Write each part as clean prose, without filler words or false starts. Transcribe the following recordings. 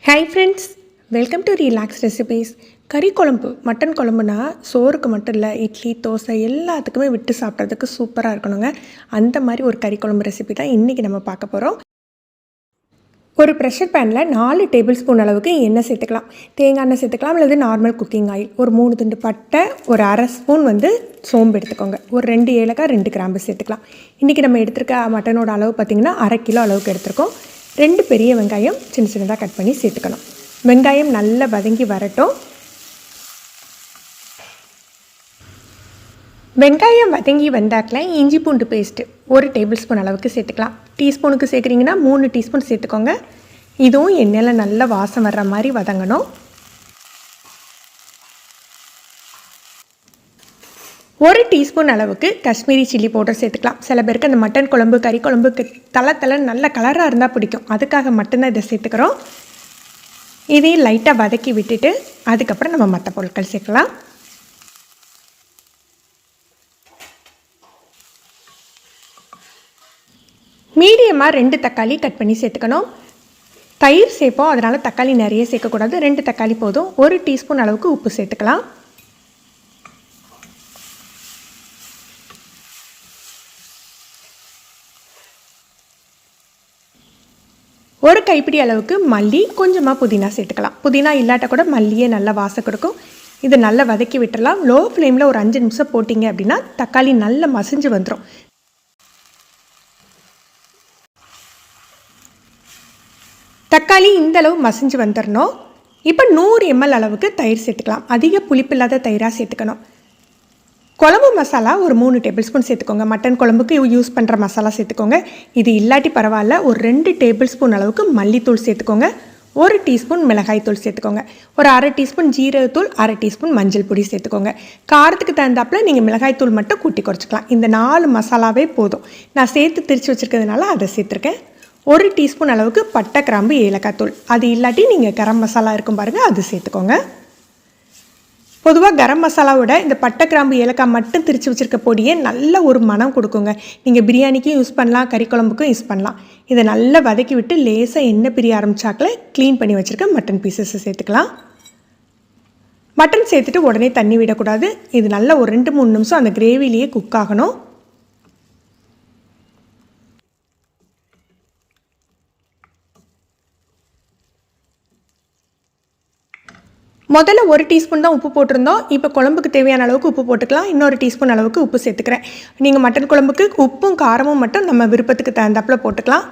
Hi friends, welcome to relax recipes. கறி குழம்பு, mutton குழம்புனா சோறுக்கு மட்டும் இல்லை, இட்லி தோசை எல்லாத்துக்குமே விட்டு சாப்பிட்றதுக்கு சூப்பராக இருக்கணுங்க. அந்த மாதிரி ஒரு கறி குழம்பு ரெசிபி தான் இன்றைக்கி நம்ம பார்க்க போகிறோம். ஒரு ப்ரெஷர் பேனில் 4 டேபிள் ஸ்பூன் அளவுக்கு எண்ணெய் சேர்த்துக்கலாம். தேங்காய் எண்ணெய் சேர்த்துக்கலாம், அல்லது நார்மல் குக்கிங் ஆயில். ஒரு 3 துண்டு பட்டை, ஒரு அரை ஸ்பூன் சோம்பு எடுத்துக்கோங்க. ஒரு 2 ஏலக்காய், 2 கிராம்பு சேர்த்துக்கலாம். இன்றைக்கி நம்ம எடுத்துருக்க மட்டனோட அளவு பார்த்திங்கன்னா 1/2 கிலோ அளவுக்கு எடுத்துருக்கோம். 2 பெரிய வெங்காயம் சின்ன சின்னதாக கட் பண்ணி சேர்த்துக்கணும். வெங்காயம் நல்லா வதங்கி வரட்டும். வெங்காயம் வதங்கி வந்தாக்கில் இஞ்சி பூண்டு பேஸ்ட்டு 1 டேபிள் ஸ்பூன் அளவுக்கு சேர்த்துக்கலாம். டீஸ்பூனுக்கு சேர்க்குறீங்கன்னா 3 டீஸ்பூன் சேர்த்துக்கோங்க. இதுவும் எண்ணெயில் நல்லா வாசம் வர்ற மாதிரி வதங்கணும். 1 டீஸ்பூன் அளவுக்கு காஷ்மீரி சில்லி பவுடர் சேர்த்துக்கலாம். சில பேருக்கு அந்த மட்டன் குழம்பு, கறி குழம்புக்கு தலை நல்ல கலராக இருந்தால் பிடிக்கும். அதுக்காக மட்டும்தான் இதை சேர்த்துக்கிறோம். இதையும் லைட்டாக வதக்கி விட்டுட்டு அதுக்கப்புறம் நம்ம மற்ற பொருட்கள் சேர்க்கலாம். மீடியமாக 2 தக்காளி கட் பண்ணி சேர்த்துக்கணும். தயிர் சேர்ப்போம், அதனால் தக்காளி நிறைய சேர்க்கக்கூடாது. 2 தக்காளி போதும். 1 டீஸ்பூன் அளவுக்கு உப்பு சேர்த்துக்கலாம். ஒரு கைப்பிடி அளவுக்கு மல்லி, கொஞ்சமாக புதினா சேர்த்துக்கலாம். புதினா இல்லாட்ட கூட மல்லியே நல்லா வாசம் கொடுக்கும். இதை நல்லா வதக்கி விட்டுறலாம். லோ ஃப்ளேமில் ஒரு 5 நிமிஷம் போட்டிங்க அப்படின்னா தக்காளி நல்லா மசிஞ்சு வந்துடும். தக்காளி இந்த அளவு மசிஞ்சு வந்துடணும். இப்போ 100 ml அளவுக்கு தயிர் சேர்த்துக்கலாம். அதிக புளிப்பு இல்லாத தயிராக சேர்த்துக்கணும். குழம்பு மசாலா ஒரு 3 டேபிள் ஸ்பூன் சேர்த்துக்கோங்க. மட்டன் குழம்புக்கு யூஸ் பண்ணுற மசாலா சேர்த்துக்கோங்க. இது இல்லாட்டி பரவாயில்ல. ஒரு 2 டேபிள் ஸ்பூன் அளவுக்கு மல்லித்தூள் சேர்த்துக்கோங்க. 1 டீஸ்பூன் மிளகாய் தூள் சேர்த்துக்கோங்க. ஒரு அரை டீஸ்பூன் ஜீரகத்தூள், அரை டீஸ்பூன் மஞ்சள் பொடி சேர்த்துக்கோங்க. காரத்துக்கு தகுந்தாப்பில் நீங்கள் மிளகாய் தூள் மட்டும் கூட்டி குறைச்சிக்கலாம். இந்த 4 மசாலாவே போதும். நான் சேர்த்து திரித்து வச்சுருக்கிறதுனால அதை சேர்த்துருக்கேன். 1 டீஸ்பூன் அளவுக்கு பட்டை, கிராம்பு, ஏலக்காய் தூள். அது இல்லாட்டி நீங்கள் கரம் மசாலா இருக்கும் பாருங்கள், அது சேர்த்துக்கோங்க. பொதுவாக கரம் மசாலாவோட இந்த பட்டை, கிராம்பு, ஏலக்காய் மட்டும் திரித்து வச்சுருக்க பொடியே நல்ல ஒரு மனம் கொடுக்குங்க. நீங்கள் பிரியாணிக்கும் யூஸ் பண்ணலாம், கறி குழம்புக்கும் யூஸ் பண்ணலாம். இதை நல்லா வதக்கி விட்டு லேசாக எண்ணெய் பிரிய ஆரம்பிச்சாக்கில் க்ளீன் பண்ணி வச்சுருக்க மட்டன் பீசஸை சேர்த்துக்கலாம். மட்டன் சேர்த்துட்டு உடனே தண்ணி விடக்கூடாது. இது நல்லா ஒரு 2-3 நிமிஷம் அந்த கிரேவிலேயே குக் ஆகணும். முதல்ல 1 டீஸ்பூன் தான் உப்பு போட்டிருந்தோம். இப்போ குழம்புக்கு தேவையான அளவுக்கு உப்பு போட்டுக்கலாம். இன்னொரு டீஸ்பூன் அளவுக்கு உப்பு சேர்த்துக்கிறேன். நீங்கள் மட்டன் குழம்புக்கு உப்பும் காரமும் மட்டும் நம்ம விருப்பத்துக்கு தகுந்தாப்பில் போட்டுக்கலாம்.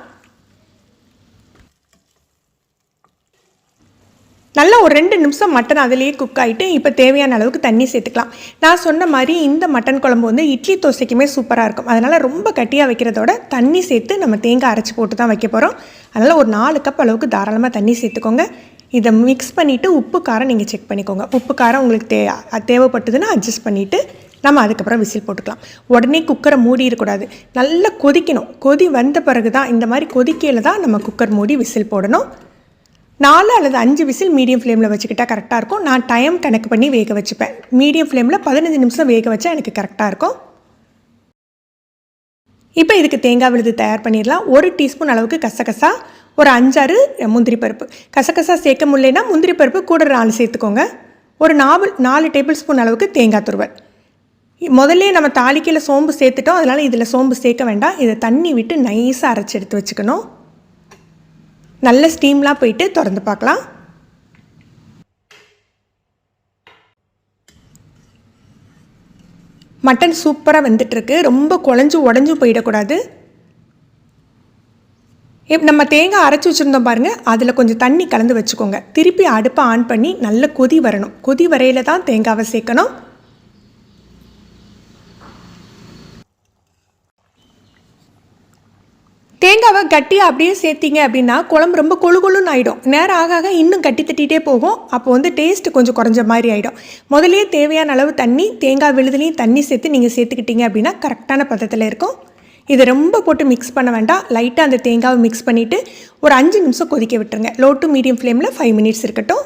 நல்லா ஒரு 2 நிமிஷம் மட்டன் அதிலேயே குக் ஆகிட்டு இப்போ தேவையான அளவுக்கு தண்ணி சேர்த்துக்கலாம். நான் சொன்ன மாதிரி இந்த மட்டன் குழம்பு இட்லி தோசைக்குமே சூப்பராக இருக்கும். அதனால் ரொம்ப கட்டியாக வைக்கிறதோட தண்ணி சேர்த்து நம்ம தேங்காய் அரைச்சி போட்டு தான் வைக்க போகிறோம். அதனால் ஒரு 4 கப் அளவுக்கு தாராளமாக தண்ணி சேர்த்துக்கோங்க. இதை மிக்ஸ் பண்ணிவிட்டு உப்பு காரம் நீங்கள் செக் பண்ணிக்கோங்க. உப்பு காரம் உங்களுக்கு தேவைப்பட்டதுன்னா அட்ஜஸ்ட் பண்ணிவிட்டு நம்ம அதுக்கப்புறம் விசில் போட்டுக்கலாம். உடனே குக்கரை மூடி இருக்கக்கூடாது. நல்லா கொதிக்கணும். கொதி வந்த பிறகு தான், இந்த மாதிரி கொதிக்கையில் தான் நம்ம குக்கர் மூடி விசில் போடணும். 4 அல்லது 5 விசில் மீடியம் ஃப்ளேமில் வச்சுக்கிட்டால் கரெக்டாக இருக்கும். நான் டைம் கணக்கு பண்ணி வேக வச்சுப்பேன். மீடியம் ஃப்ளேமில் 15 நிமிஷம் வேக வச்சா எனக்கு கரெக்டாக இருக்கும். இப்போ இதுக்கு தேங்காய் விழுது தயார் பண்ணிடலாம். 1 டீஸ்பூன் அளவுக்கு கசகசா, ஒரு 5-6 முந்திரி பருப்பு. கசகசா சேர்க்க முடியலன்னா முந்திரி பருப்பு கூட 4 சேர்த்துக்கோங்க. ஒரு 4 டேபிள் ஸ்பூன் அளவுக்கு தேங்காய் துருவல். முதல்ல நம்ம தாளிக்கையில் சோம்பு சேர்த்துட்டோம், அதனால் இதில் சோம்பு சேர்க்க வேண்டாம். இதை தண்ணி விட்டு நைஸாக அரைச்சி எடுத்து வச்சுக்கணும். நல்ல ஸ்டீம்லாம் போயிட்டு திறந்து பார்க்கலாம். மட்டன் சூப்பராக வெந்துட்டுருக்கு. ரொம்ப குழஞ்சு உடஞ்சும் போயிடக்கூடாது. நம்ம தேங்காய் அரைச்சி வச்சுருந்தோம் பாருங்கள், அதில் கொஞ்சம் தண்ணி கலந்து வச்சுக்கோங்க. திருப்பி அடுப்பை ஆன் பண்ணி நல்ல கொதி வரணும். கொதி வரையில் தான் தேங்காவை சேர்க்கணும். தேங்காவை கட்டியாக அப்படியே சேர்த்திங்க அப்படின்னா குழம்பு ரொம்ப கொழுன்னு ஆகிடும். நேரம் ஆக இன்னும் கட்டி தட்டிகிட்டே போகும். அப்போ டேஸ்ட்டு கொஞ்சம் குறைஞ்ச மாதிரி ஆகிடும். முதலே தேவையான அளவு தண்ணி, தேங்காய் விழுதுலேயும் தண்ணி சேர்த்து நீங்கள் சேர்த்துக்கிட்டீங்க அப்படின்னா கரெக்டான பதத்தில் இருக்கும். இதை ரொம்ப போட்டு மிக்ஸ் பண்ண வேண்டாம். லைட்டாக அந்த தேங்காவை மிக்ஸ் பண்ணிவிட்டு ஒரு 5 நிமிஷம் கொதிக்க விட்டுருங்க. லோ டு மீடியம் ஃப்ளேமில் 5 மினிட்ஸ் இருக்கட்டும்.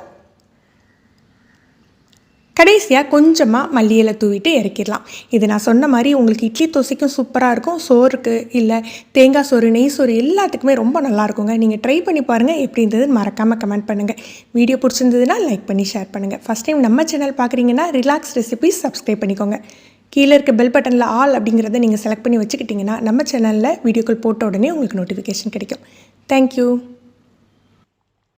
கடைசியாக கொஞ்சமாக மல்லி இலை தூவிட்டு இறக்கிடலாம். இது நான் சொன்ன மாதிரி உங்களுக்கு இட்லி தோசைக்கும் சூப்பராக இருக்கும், சோறுக்கு இல்லை தேங்காய் சோறு நெய் சோறு எல்லாத்துக்குமே ரொம்ப நல்லாயிருக்குங்க. நீங்கள் ட்ரை பண்ணி பாருங்கள், எப்படி இருந்ததுன்னு மறக்காமல் கமெண்ட் பண்ணுங்கள். வீடியோ பிடிச்சிருந்ததுன்னா லைக் பண்ணி ஷேர் பண்ணுங்கள். ஃபஸ்ட் டைம் நம்ம சேனல் பார்க்குறீங்கன்னா ரிலாக்ஸ் ரெசிபீஸ் சப்ஸ்கிரைப் பண்ணிக்கோங்க. கீழே இருக்க பெல் பட்டனில் ஆல் அப்படிங்கிறத நீங்கள் செலக்ட் பண்ணி வச்சுக்கிட்டிங்கன்னா நம்ம சேனலில் வீடியோக்கள் போட்ட உடனே உங்களுக்கு நோட்டிஃபிகேஷன் கிடைக்கும். தேங்க்யூ.